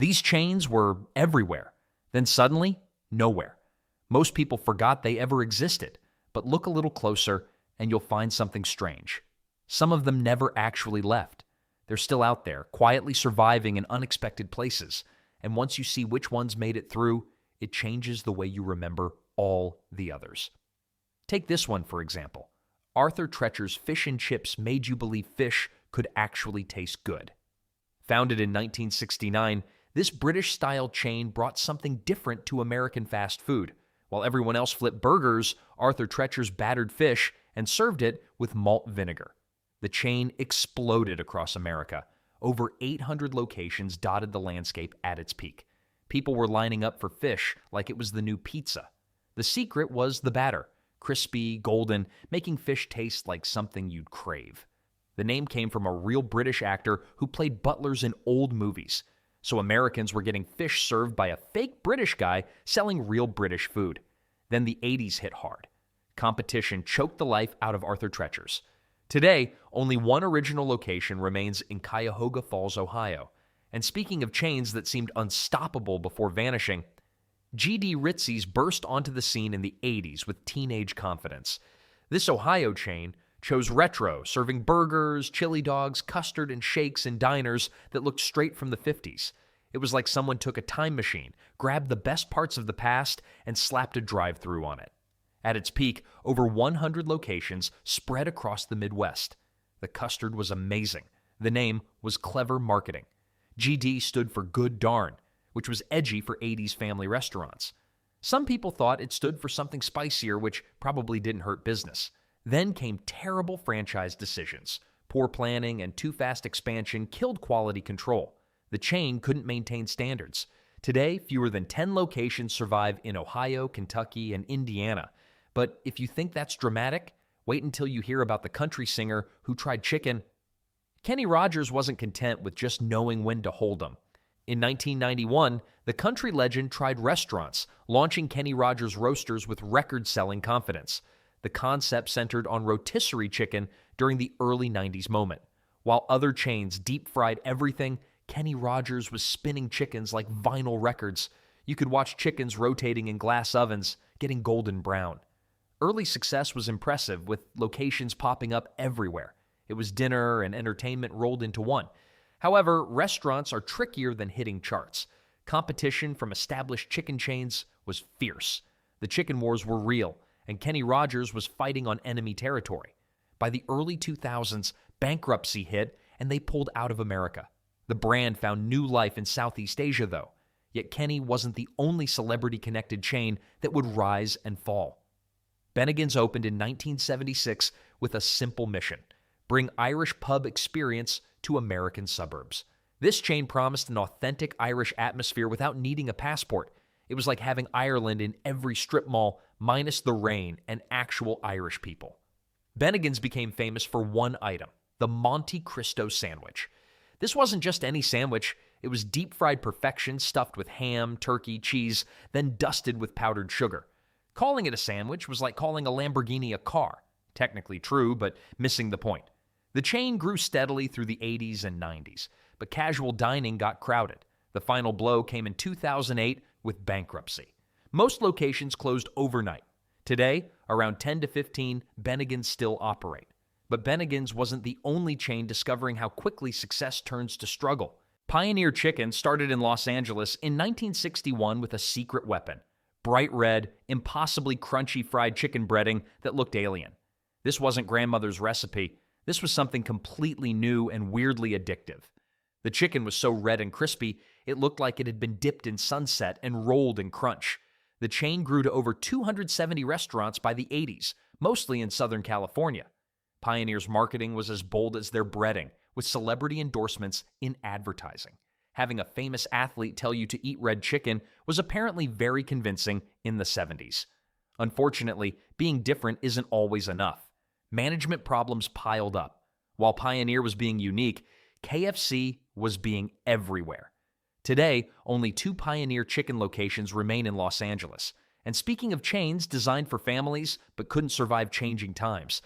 These chains were everywhere. Then suddenly, nowhere. Most people forgot they ever existed, but look a little closer and you'll find something strange. Some of them never actually left. They're still out there, quietly surviving in unexpected places. And once you see which ones made it through, it changes the way you remember all the others. Take this one, for example. Arthur Treacher's fish and chips made you believe fish could actually taste good. Founded in 1969, this British-style chain brought something different to American fast food. While everyone else flipped burgers, Arthur Treacher's battered fish and served it with malt vinegar. The chain exploded across America. Over 800 locations dotted the landscape at its peak. People were lining up for fish like it was the new pizza. The secret was the batter, crispy, golden, making fish taste like something you'd crave. The name came from a real British actor who played butlers in old movies. So Americans were getting fish served by a fake British guy selling real British food. Then the 80s hit hard. Competition choked the life out of Arthur Treacher's. Today, only one original location remains in Cuyahoga Falls, Ohio. And speaking of chains that seemed unstoppable before vanishing, G.D. Ritzy's burst onto the scene in the 80s with teenage confidence. This Ohio chain chose retro, serving burgers, chili dogs, custard, and shakes in diners that looked straight from the 50s. It was like someone took a time machine, grabbed the best parts of the past, and slapped a drive-thru on it. At its peak, over 100 locations spread across the Midwest. The custard was amazing. The name was clever marketing. GD stood for good darn, which was edgy for 80s family restaurants. Some people thought it stood for something spicier, which probably didn't hurt business. Then came terrible franchise decisions. Poor planning and too fast expansion killed quality control. The chain couldn't maintain standards. Today, fewer than 10 locations survive in Ohio, Kentucky, and Indiana. But if you think that's dramatic, wait until you hear about the country singer who tried chicken. Kenny Rogers wasn't content with just knowing when to hold 'em. In 1991, the country legend tried restaurants, launching Kenny Rogers Roasters with record-selling confidence. The concept centered on rotisserie chicken during the early 90s moment. While other chains deep-fried everything, Kenny Rogers was spinning chickens like vinyl records. You could watch chickens rotating in glass ovens, getting golden brown. Early success was impressive, with locations popping up everywhere. It was dinner and entertainment rolled into one. However, restaurants are trickier than hitting charts. Competition from established chicken chains was fierce. The chicken wars were real, and Kenny Rogers was fighting on enemy territory. By the early 2000s, bankruptcy hit, and they pulled out of America. The brand found new life in Southeast Asia, though. Yet Kenny wasn't the only celebrity-connected chain that would rise and fall. Bennigan's opened in 1976 with a simple mission: bring Irish pub experience to American suburbs. This chain promised an authentic Irish atmosphere without needing a passport. It was like having Ireland in every strip mall, minus the rain and actual Irish people. Bennigan's became famous for one item: the Monte Cristo sandwich. This wasn't just any sandwich. It was deep-fried perfection stuffed with ham, turkey, cheese, then dusted with powdered sugar. Calling it a sandwich was like calling a Lamborghini a car. Technically true, but missing the point. The chain grew steadily through the 80s and 90s, but casual dining got crowded. The final blow came in 2008 with bankruptcy. Most locations closed overnight. Today, around 10 to 15 Bennigans still operate. But Bennigan's wasn't the only chain discovering how quickly success turns to struggle. Pioneer Chicken started in Los Angeles in 1961 with a secret weapon: bright red, impossibly crunchy fried chicken breading that looked alien. This wasn't grandmother's recipe. This was something completely new and weirdly addictive. The chicken was so red and crispy, it looked like it had been dipped in sunset and rolled in crunch. The chain grew to over 270 restaurants by the 80s, mostly in Southern California. Pioneer's marketing was as bold as their breading, with celebrity endorsements in advertising. Having a famous athlete tell you to eat red chicken was apparently very convincing in the 70s. Unfortunately, being different isn't always enough. Management problems piled up. While Pioneer was being unique, KFC was being everywhere. Today, only 2 Pioneer chicken locations remain in Los Angeles. And speaking of chains designed for families but couldn't survive changing times,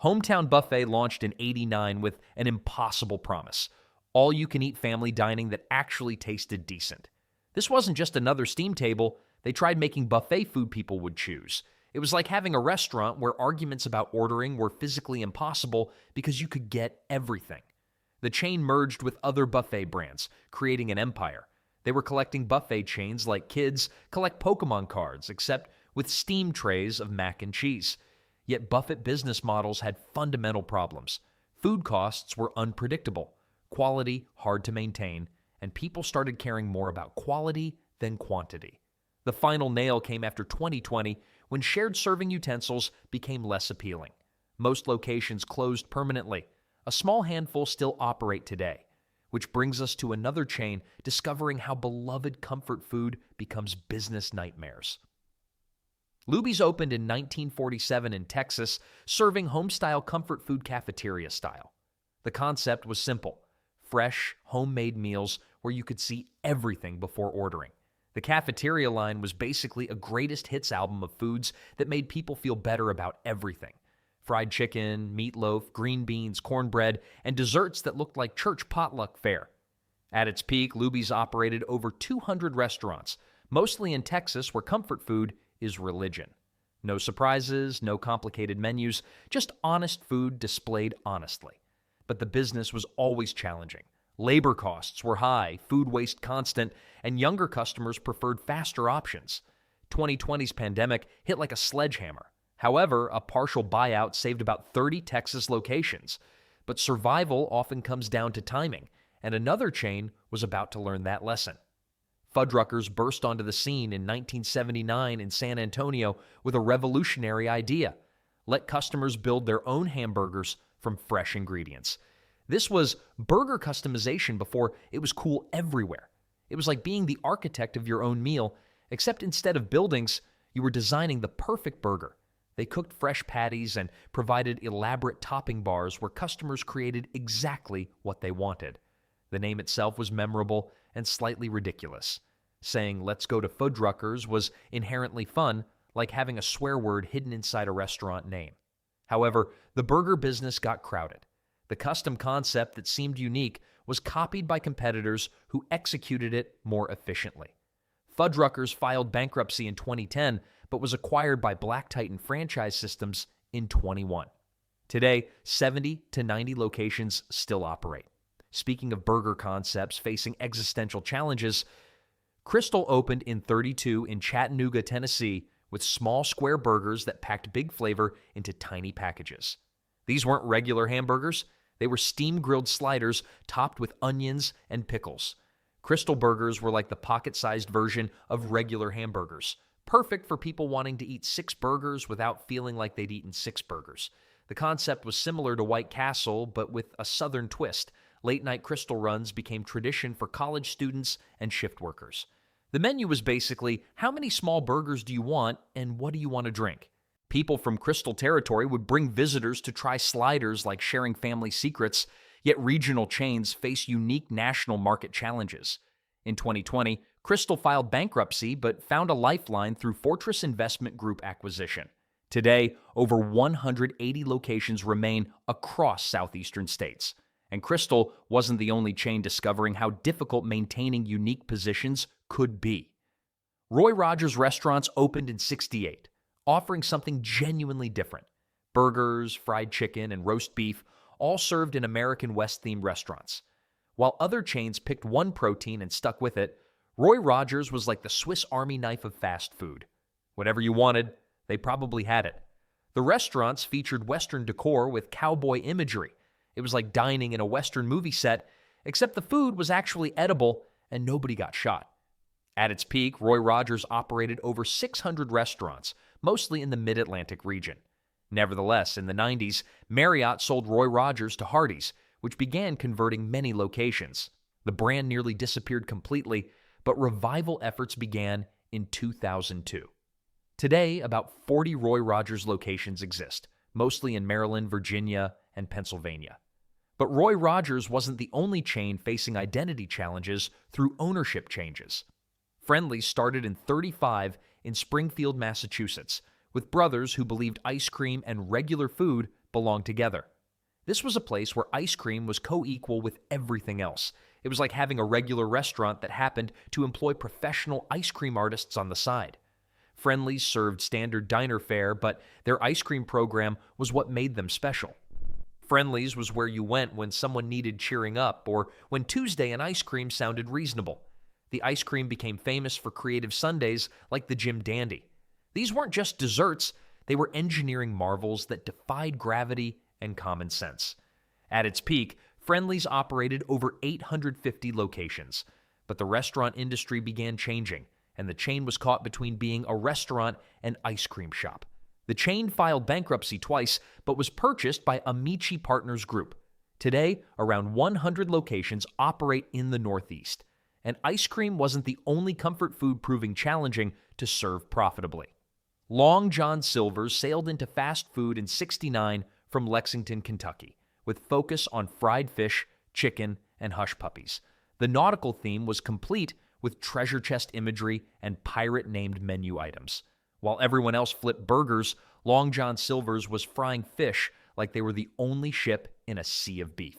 Hometown Buffet launched in '89 with an impossible promise: all-you-can-eat family dining that actually tasted decent. This wasn't just another steam table. They tried making buffet food people would choose. It was like having a restaurant where arguments about ordering were physically impossible because you could get everything. The chain merged with other buffet brands, creating an empire. They were collecting buffet chains like kids collect Pokemon cards, except with steam trays of mac and cheese. Yet buffet business models had fundamental problems. Food costs were unpredictable, quality hard to maintain, and people started caring more about quality than quantity. The final nail came after 2020 when shared serving utensils became less appealing. Most locations closed permanently. A small handful still operate today, which brings us to another chain discovering how beloved comfort food becomes business nightmares. Luby's opened in 1947 in Texas, serving home-style comfort food cafeteria style. The concept was simple: fresh, homemade meals where you could see everything before ordering. The cafeteria line was basically a greatest hits album of foods that made people feel better about everything. Fried chicken, meatloaf, green beans, cornbread, and desserts that looked like church potluck fare. At its peak, Luby's operated over 200 restaurants, mostly in Texas where comfort food is religion. No surprises, no complicated menus, just honest food displayed honestly. But the business was always challenging. Labor costs were high, food waste constant, and younger customers preferred faster options. 2020's pandemic hit like a sledgehammer. However, a partial buyout saved about 30 Texas locations. But survival often comes down to timing, and another chain was about to learn that lesson. Fuddruckers burst onto the scene in 1979 in San Antonio with a revolutionary idea: let customers build their own hamburgers from fresh ingredients. This was burger customization before it was cool everywhere. It was like being the architect of your own meal, except instead of buildings, you were designing the perfect burger. They cooked fresh patties and provided elaborate topping bars where customers created exactly what they wanted. The name itself was memorable and slightly ridiculous. Saying "let's go to Fuddruckers" was inherently fun, like having a swear word hidden inside a restaurant name. However, the burger business got crowded. The custom concept that seemed unique was copied by competitors who executed it more efficiently. Fuddruckers filed bankruptcy in 2010, but was acquired by Black Titan Franchise Systems in 21. Today, 70 to 90 locations still operate. Speaking of burger concepts facing existential challenges, Krystal opened in 32 in Chattanooga, Tennessee, with small square burgers that packed big flavor into tiny packages. These weren't regular hamburgers. They were steam-grilled sliders topped with onions and pickles. Krystal burgers were like the pocket-sized version of regular hamburgers, perfect for people wanting to eat 6 burgers without feeling like they'd eaten 6 burgers. The concept was similar to White Castle, but with a southern twist. Late-night Krystal runs became tradition for college students and shift workers. The menu was basically, how many small burgers do you want, and what do you want to drink? People from Krystal territory would bring visitors to try sliders like sharing family secrets, yet regional chains face unique national market challenges. In 2020, Krystal filed bankruptcy but found a lifeline through Fortress Investment Group acquisition. Today, over 180 locations remain across southeastern states. And Krystal wasn't the only chain discovering how difficult maintaining unique positions could be. Roy Rogers restaurants opened in '68, offering something genuinely different. Burgers, fried chicken, and roast beef, all served in American West-themed restaurants. While other chains picked one protein and stuck with it, Roy Rogers was like the Swiss Army knife of fast food. Whatever you wanted, they probably had it. The restaurants featured Western decor with cowboy imagery. It was like dining in a Western movie set, except the food was actually edible and nobody got shot. At its peak, Roy Rogers operated over 600 restaurants, mostly in the Mid-Atlantic region. Nevertheless, in the 90s, Marriott sold Roy Rogers to Hardee's, which began converting many locations. The brand nearly disappeared completely, but revival efforts began in 2002. Today, about 40 Roy Rogers locations exist, mostly in Maryland, Virginia, and Pennsylvania. But Roy Rogers wasn't the only chain facing identity challenges through ownership changes. Friendly's started in 35 in Springfield, Massachusetts, with brothers who believed ice cream and regular food belonged together. This was a place where ice cream was co-equal with everything else. It was like having a regular restaurant that happened to employ professional ice cream artists on the side. Friendly's served standard diner fare, but their ice cream program was what made them special. Friendly's was where you went when someone needed cheering up or when Tuesday and ice cream sounded reasonable. The ice cream became famous for creative Sundays like the Jim Dandy. These weren't just desserts, they were engineering marvels that defied gravity and common sense. At its peak, Friendly's operated over 850 locations, but the restaurant industry began changing, and the chain was caught between being a restaurant and ice cream shop. The chain filed bankruptcy twice, but was purchased by Amici Partners Group. Today, around 100 locations operate in the Northeast, and ice cream wasn't the only comfort food proving challenging to serve profitably. Long John Silver's sailed into fast food in '69 from Lexington, Kentucky, with focus on fried fish, chicken, and hush puppies. The nautical theme was complete with treasure chest imagery and pirate-named menu items. While everyone else flipped burgers, Long John Silver's was frying fish like they were the only ship in a sea of beef.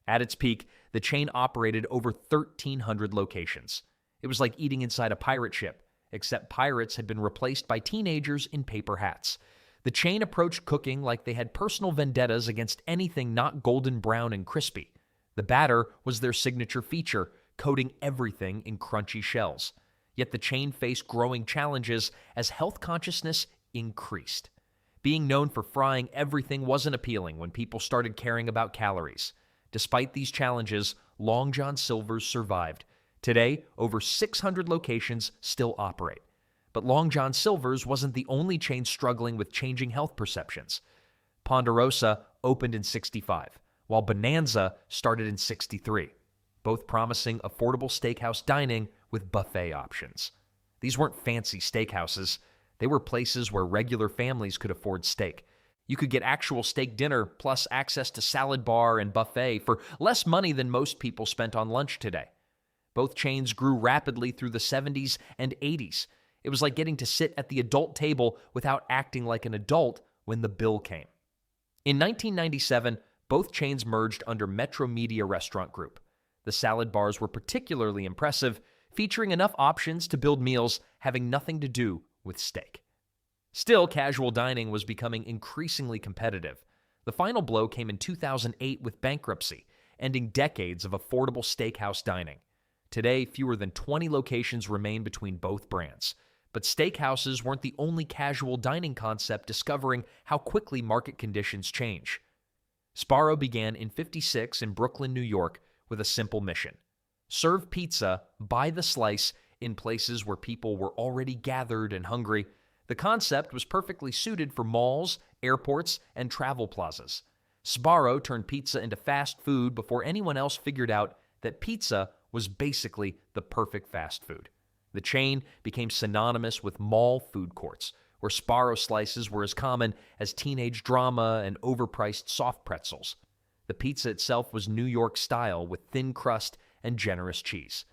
At its peak, the chain operated over 1,300 locations. It was like eating inside a pirate ship, except pirates had been replaced by teenagers in paper hats. The chain approached cooking like they had personal vendettas against anything not golden brown and crispy. The batter was their signature feature, coating everything in crunchy shells. Yet the chain faced growing challenges as health consciousness increased. Being known for frying everything wasn't appealing when people started caring about calories. Despite these challenges, Long John Silver's survived. Today, over 600 locations still operate. But Long John Silver's wasn't the only chain struggling with changing health perceptions. Ponderosa opened in '65, while Bonanza started in '63, both promising affordable steakhouse dining with buffet options. These weren't fancy steakhouses. They were places where regular families could afford steak. You could get actual steak dinner plus access to salad bar and buffet for less money than most people spent on lunch today. Both chains grew rapidly through the '70s and '80s. It was like getting to sit at the adult table without acting like an adult when the bill came. In 1997, both chains merged under Metro Media Restaurant Group. The salad bars were particularly impressive, featuring enough options to build meals having nothing to do with steak. Still, casual dining was becoming increasingly competitive. The final blow came in 2008 with bankruptcy, ending decades of affordable steakhouse dining. Today, fewer than 20 locations remain between both brands. But steakhouses weren't the only casual dining concept discovering how quickly market conditions change. Sbarro began in '56 in Brooklyn, New York, with a simple mission: serve pizza by the slice in places where people were already gathered and hungry. The concept was perfectly suited for malls, airports, and travel plazas. Sbarro turned pizza into fast food before anyone else figured out that pizza was basically the perfect fast food. The chain became synonymous with mall food courts, where Sbarro slices were as common as teenage drama and overpriced soft pretzels. The pizza itself was New York style with thin crust and generous cheese.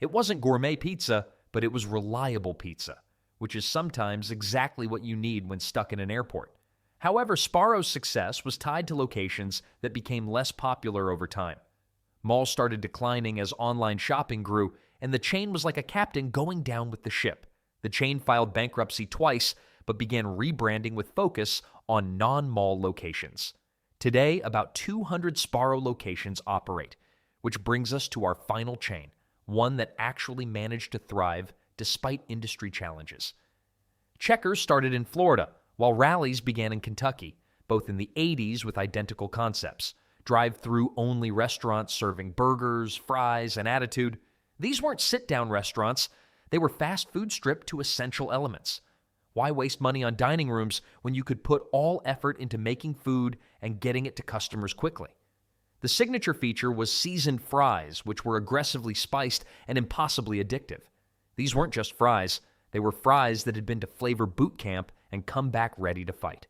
It wasn't gourmet pizza, but it was reliable pizza, which is sometimes exactly what you need when stuck in an airport. However, Sbarro's success was tied to locations that became less popular over time. Malls started declining as online shopping grew, and the chain was like a captain going down with the ship. The chain filed bankruptcy twice, but began rebranding with focus on non-mall locations. Today, about 200 Sbarro locations operate, which brings us to our final chain, one that actually managed to thrive despite industry challenges. Checkers started in Florida, while Rally's began in Kentucky, both in the '80s with identical concepts: drive-through only restaurants serving burgers, fries, and attitude. These weren't sit-down restaurants. They were fast food stripped to essential elements. Why waste money on dining rooms when you could put all effort into making food and getting it to customers quickly? The signature feature was seasoned fries, which were aggressively spiced and impossibly addictive. These weren't just fries. They were fries that had been to flavor boot camp and come back ready to fight.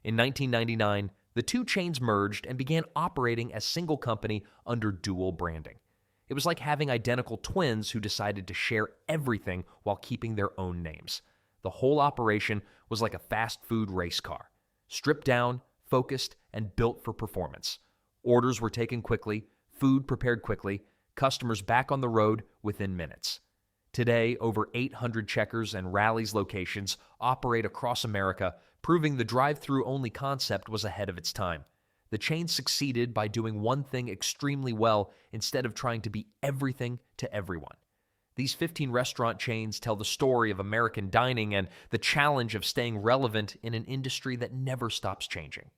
In 1999, the two chains merged and began operating as single company under dual branding. It was like having identical twins who decided to share everything while keeping their own names. The whole operation was like a fast food race car: stripped down, focused, and built for performance. Orders were taken quickly, food prepared quickly, customers back on the road within minutes. Today, over 800 Checkers and Rally's locations operate across America, proving the drive-through only concept was ahead of its time. The chain succeeded by doing one thing extremely well instead of trying to be everything to everyone. These 15 restaurant chains tell the story of American dining and the challenge of staying relevant in an industry that never stops changing.